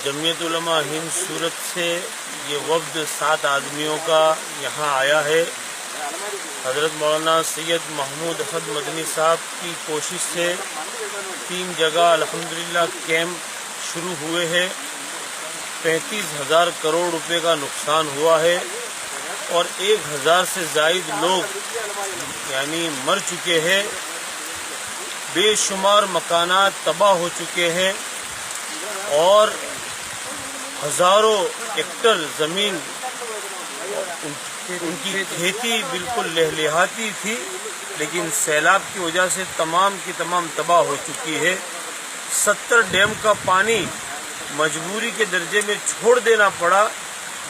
जमीयत उलमा हिंद सूरत से ये वफ्द 7 आदमियों का यहाँ आया है। हज़रत मौलाना सैयद महमूद अहमद मदनी साहब की कोशिश से 3 जगह अल्हम्दुलिल्लाह कैंप शुरू हुए हैं। 35,000 करोड़ रुपए का नुकसान हुआ है और 1,000 से ज़ायद लोग यानी मर चुके हैं। बेशुमार मकानात तबाह हो चुके हैं और हज़ारों हेक्टर ज़मीन उनकी खेती बिल्कुल लहलहाती थी, लेकिन सैलाब की वजह से तमाम की तमाम तबाह हो चुकी है। 70 डैम का पानी मजबूरी के दर्जे में छोड़ देना पड़ा,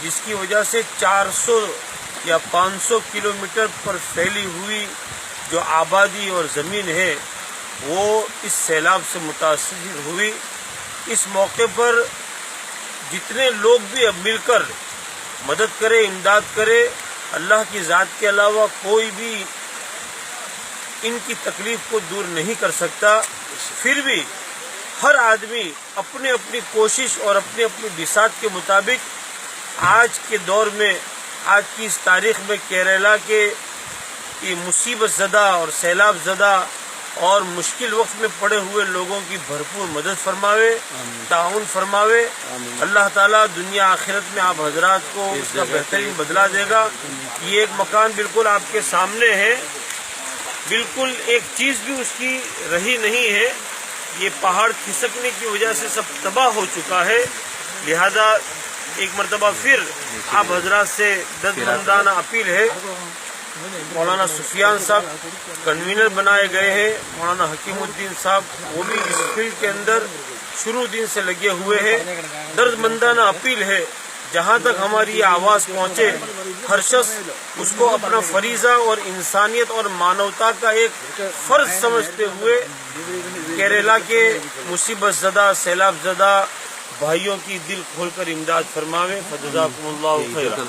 जिसकी वजह से 400 या 500 किलोमीटर पर फैली हुई जो आबादी और ज़मीन है वो इस सैलाब से मुतासिर हुई। इस मौके पर जितने लोग भी अब मिलकर मदद करे, इमदाद करे, अल्लाह की ज़ात के अलावा कोई भी इनकी तकलीफ को दूर नहीं कर सकता। फिर भी हर आदमी अपनी अपनी कोशिश और अपनी अपनी बिसात के मुताबिक आज के दौर में, आज की इस तारीख में केरला के ये मुसीबत ज़दा और सैलाब ज़दा और मुश्किल वक्त में पड़े हुए लोगों की भरपूर मदद फरमावे, ताउन फरमावे। अल्लाह ताला दुनिया आखिरत में आप हजरात को उसका बेहतरीन बदला देगा। ये एक मकान बिल्कुल आपके सामने है, बिल्कुल एक चीज़ भी उसकी रही नहीं है। ये पहाड़ खिसकने की वजह से सब तबाह हो चुका है। लिहाजा एक मरतबा फिर आप हजरात से दर्दमंदाना अपील है। मौलाना सुफियान साहब कन्वीनर बनाए गए हैं, मौलाना हकीमुद्दीन साहब वो भी इस फील्ड के अंदर शुरू दिन से लगे हुए हैं। दर्दमंदाना अपील है, जहाँ तक हमारी ये आवाज़ पहुँचे हर शख्स उसको अपना फरीज़ा और इंसानियत और मानवता का एक फ़र्ज समझते हुए केरला के मुसीबत ज़दा, सैलाब ज़दा भाइयों की दिल खोलकर इमदाद फरमावे। फजज़ाकुमुल्लाहु खैरा।